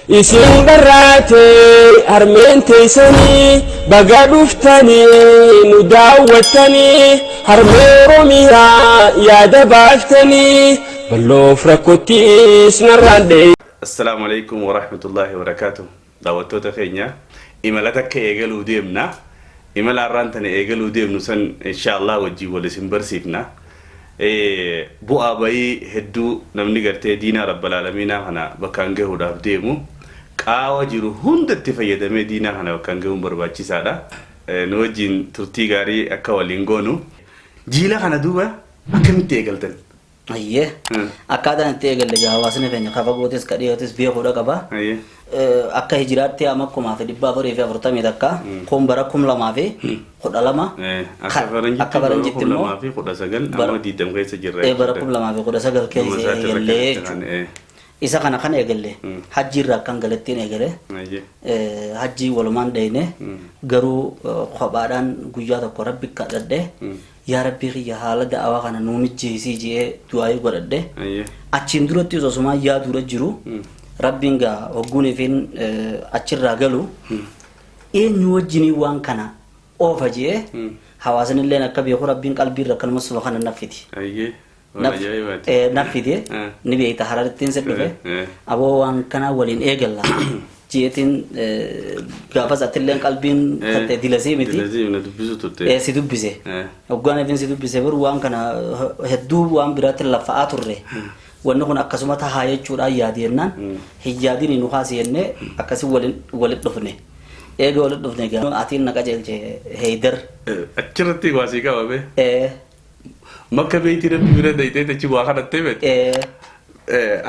isin barraate harmeente isanii baga dhuftanii nu daawwattanii harmee Oromiyaa yaada baaftanii balloof rakkottiis narraan dhee. Assalaamu alaykum wa rahmatullahi wa barakatuh. Daawwattoota keenya imala takka eegaluu deemna. Imala har'aan tana eegaluu deemnu san inshallah wajjin wal isin barsiifna. Bu'aa bayii hedduu namni gartee diinaa rabbal aalamiinaa kana bakkaan gahuudhaaf deemu qaawa jiru hundatti fayyadamee diinaa kana bakkaan gahuun barbaachisaadha. Nu wajjin turtii gaarii akka waliin goonu. Jiila kana duuba akkamitti eegaltan? Ayyee akkaataan itti eegalle hawaasni keenya kafa gootes kadhiyotes beekuudha qaba. Akka hijiraatti amma kumaa fi dhibbaa afurii fi 40 takka kun bara 2012 akka baranjitti immoo 2019 amma 20 keessa jirra. Bara 2019 keessa eegalle isa kana kan eegalle hajji irraa kan galattiin eegale hajji walumaan dhayne garuu kophaadhaan guyyaa tokko rabbi kadhadhe yaa rabbi xiyya haala da'awaa kana nuuni jeesii jee du'aayi godhadhe achiin duratti osuma yaa dura jiru rabbiin gaa hogguuniifin achirraa galu eenyu wajjinii waan kana oofa jee hawaasan illeen akka beeku rabbiin qalbiirra akkanuma suba kana naffiti naffite ni beeyta hararittiin sedhufe aboo waan kana waliin eegalla jeetiin gaafas atilleen qalbiin katte dilasee miti si dubbise hoggaan ifin si dubbise bur waan kana hedduu waan biraatti lafa'aa turre wanni kun akkasuma tahaa jechuudha yaadiyennaan hiyyaadiin nu kaasi jenne akkasi waliin dhufne eega waliin dhufne gaa atiin naqa jeelche Heydar achirratti waasii qababe makka beeyti rabbi bira daytee tachi waa kadhattee beekte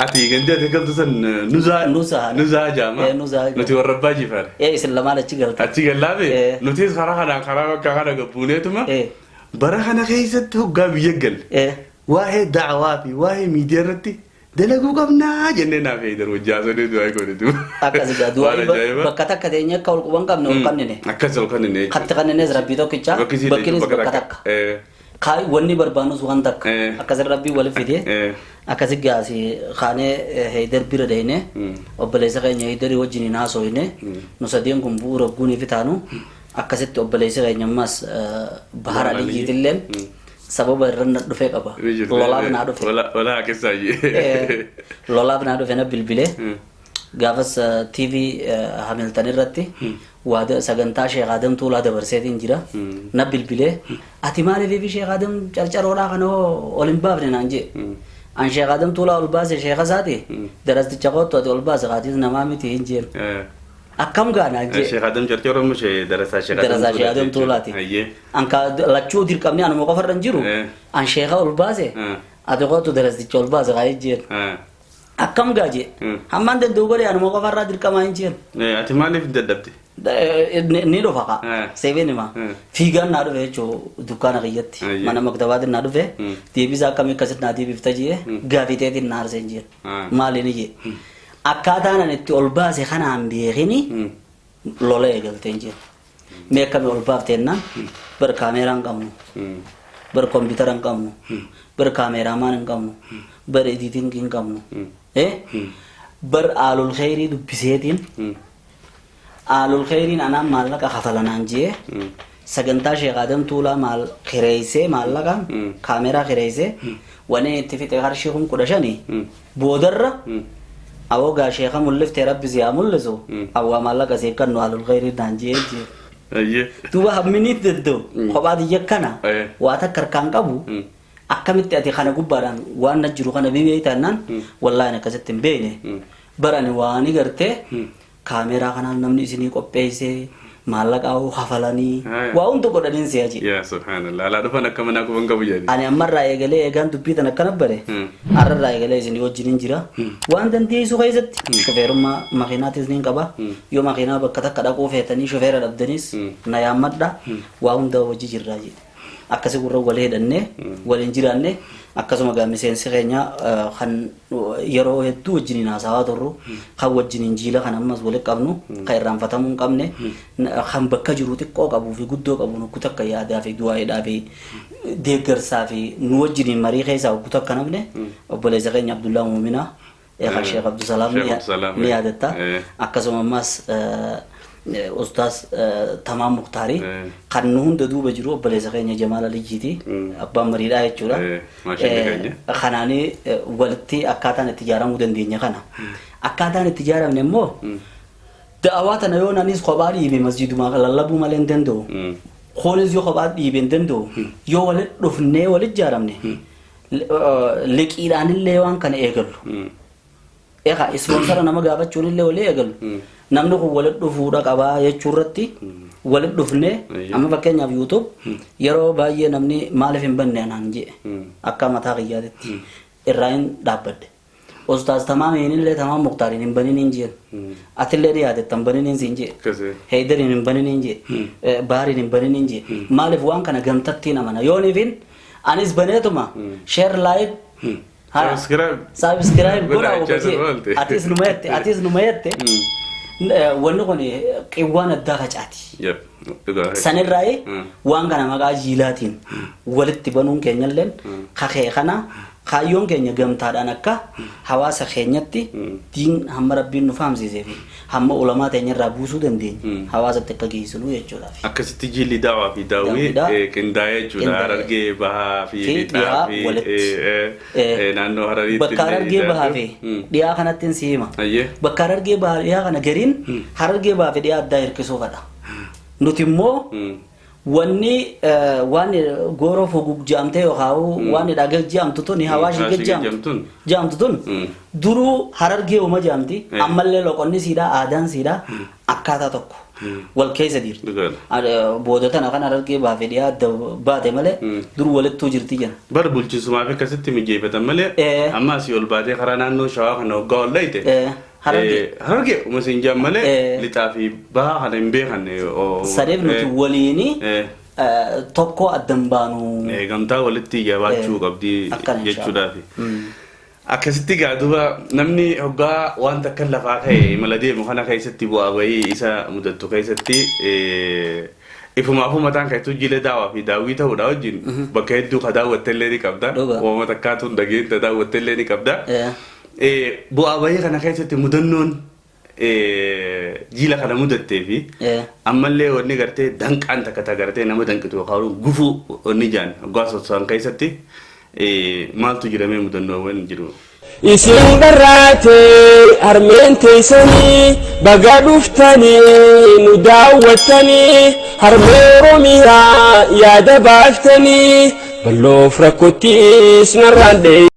ati gandi ati galtu san nuzaa jaama nuti warra abbaa jifaare isin lamaan achi galaabe nutis karaa kana gabbuuneetuma bara kana keessatti hoggaa biyya galle waa'ee da'awaa fi waa'ee miidiyaa irratti dalaguu qabnaa jennee naaf Heydar wajjaasanii du'aa godhatu. Akkasii du'aa bakka takka ta'e akka ol quban qabne ol kannine. Akkas ol kannine. Katti kannines rabbii tokkicha bakkinis bakka takka. Kai wanni barbaanus waan takka akkasii rabbii wal fide akkasii gaasii kaanee Heydar bira deene obboleessa keenya Heydar wajjin haasofne nu sadeen kun bu'uura guunii fitaanu akkasitti obboleessa keenya ammas bahara aliyiitilleen sababa irra dhufee qaba lolaaf naa dhufe wala keessaayee lolaaf naa dhufe na bilbile gaafas TV Hamilton irratti waada sagantaa Sheekh Adam Tuulaa dabarseetiin jira na bilbile ati maaliif fi Sheekh Adam carcaroodhaa kana ol hin baafne naan jee an Sheekh Adam Tuulaa ol baase Sheekh Asaati darasticha qottu ati ol baase qaatis namaa miti hin jeen akkam gaana je Sheekh Adam carcaroo mushe darasaa Sheekh Adam Tuulaati anka lachuu dirqamni anuma qofarran jiru an Sheekh ol baase ati qottu darasticha ol baase qaatis jeen akkam gaaje hammaan danda'u godhe anuma qofarraa dirqamaa hin jeen ati maaliif dadhabde ni dhufa ka seeveen hima fiigaan naa dhufe jechuu dukkaana kiyyatti mana maktabaatiin naa dhufe deebisa akkamii akkasitti naa deebifta jee gaafiteetiin naa arseen jeen maaliin jee akkaataan ani itti ol baase kanaan beekini lola eegalteen jeen mee akkamii ol baafteennan bar kaameeraa hin qabnu bar kompiitara hin qabnu bar kaameeraamaan hin qabnu bar ediitiin hin qabnu bar aalul khayrii dubbiseetiin aalul khayriin anaan maallaqa kafalanaan jee sagantaa Sheekh Adam Tuulaa maal kireeysee maallaqa kaameeraa kireeysee waneen itti fixe qarshii 15 boodarra awoo gaa Sheekha mulliftee rabbi siyaa mul'isu awwaa maallaqa seekkannu aalul khayrii naan jee duuba hamminiit daddoo kophaatiyya kana waa takka harkaan qabu akkamitti ati kana gubbaadhaan waan na jiru kana beeytannaan wallaahi akkasitti hin beeyne barani waani gartee kaameeraa kanaan namni isinii qopheessee maallaqa hafalanii waa hundi godhaniin si'achi. Yaa subhaanallah alaa dhufan akka manaa kuban qabu jedhe. Ani ammarraa eegalee eegaan dubbii tan akkana bare har'arraa eegalee isinii wajjiniin jira waan dandeessu keessatti shofeerummaa makiinaatis niin qaba yoo makiinaa bakka takka dhaquu feetanii shofeera dhabdanis na yaammadha waa hunda wajji jirraa jedhe. Akkasii gurra wal hedhannee waliin jiraanne akkasuma gaa miseensi keenya kan yeroo hedduu wajjiniin haasawaa turru kan wajjiniin jiila kan ammas walitti qabnu kan irraanfatamuu hin qabne kan bakka jiru xiqqoo qabuu fi guddoo qabu nukkuu takka yaadaa fi du'aa'eedhaa fi deeggarsaa fi nu wajjiniin marii keessaa nukkuu takka namne obboleessa keenya Abdullaa Muuminaa Sheikh Abdusalam ni yaadatta akkasuma ammas Ustaas Tamaam Muktaarii kan nu hunda duuba jiru obboleessa keenya Jamaal Alijiiti abbaan mariidhaa jechuudha. Kanaanii walitti akkaataan itti ijaaramuu dandeenya kana. Akkaataan itti ijaaramne immoo da'awaa tana yoo nanis kophaa dhiibe masjiduma lallabuu malee hin danda'u. Koonis yoo kophaa dhiibe hin danda'u. Yoo walitti dhufnee walitti ijaaramne liqiidhaan illee waan kana eegallu. Egaa ispoonsara nama gaafachuun illee walii eegalu. Namni kun walitti dhufuudha qabaa jechuu irratti walitti dhufnee amma fakkeenyaaf YouTube yeroo baay'ee namni maaliif hin banne anaan jedhe akka mataa kiyyaatitti irraa hin dhaabbadde. Ustaas Tamaamiin illee Tamaam Muktaariin hin banin hin jedhe. Atillee ni yaadattan banin hin siin jedhe. Heydariin hin banin hin jedhe. Baariin hin banin hin jedhe. Maaliif waan kana gamtatti namana yooniifin anis baneetuma share like subscribe godha obaje atis numayette wanni kun qiwwaan addaa facaati. Sanirraa waan kana maqaa jiilaatiin walitti banuun keenyalleen kakee kana kaayyoon keenya gamtaadhaan akka hawaasa keenyatti diin hamma rabbiin nu fahamsiisee fi hamma ulamaa teenyarraa buusuu dandeenya hawaasatti akka geessinu jechuudha. Akkasitti jiilli daawaa fi daawwii qindaa'ee jechuudha. Harargee bahaa fi lixaa fi naannoo Harariitti. Bakka Harargee bahaa fi dhiyaa kanatti hin siima. Bakka Harargee bahaa dhiyaa kana gariin Harargee bahaa fi dhiyaa addaa hirkisuufadha. Nuti immoo wanni waan gooroo fogug jaamtee yookaan waan dhagal jaamtu tuni hawaashi jaamtu tun duruu Harargee uma jaamti ammallee loqonni siidaa aadaan siidaa akkaataa tokko wal keessa jirti. Boodota na kan Harargee baafee dhiyaa adda baate malee duruu walittuu jirti jira. Bar bulchisumaaf akkasitti mijeeffatan malee amma asii ol baatee karaa naannoo Shawaa kana waggaa ol layte. Harargee umasin jammalee lixaa fi bahaa kana hin beekanne. Sadeef nuti waliini tokko addan baanu. Gamtaa walitti jabaachuu qabdi jechuudhaafi. Akkasitti gaaduba namni hoggaa waan takka lafaa ka'e imala deemu kana keessatti bu'aa bahii isa mudattu keessatti ifumaafuu mataan keessattuu jilee daawaa fi daawwii ta'uudha wajjin bakka hedduu ka daawwattellee ni qabda. Uumama takkaatuun dhageenta daawwattellee ni qabda. Bu'aa bahii kana keessatti mudannoon jiila kana mudattee fi ammallee wanni gartee danqaan takka gartee nama danqitu yookaan gufuu wanni jaan hoggaa soso'an keessatti maaltu jiramee mudannoowwan jiru. Isin dharraatee harmeen teessanii baga dhuftanii nu daawwattanii harmee Oromiyaa yaada baaftanii balloof rakkottiis narraan dhee.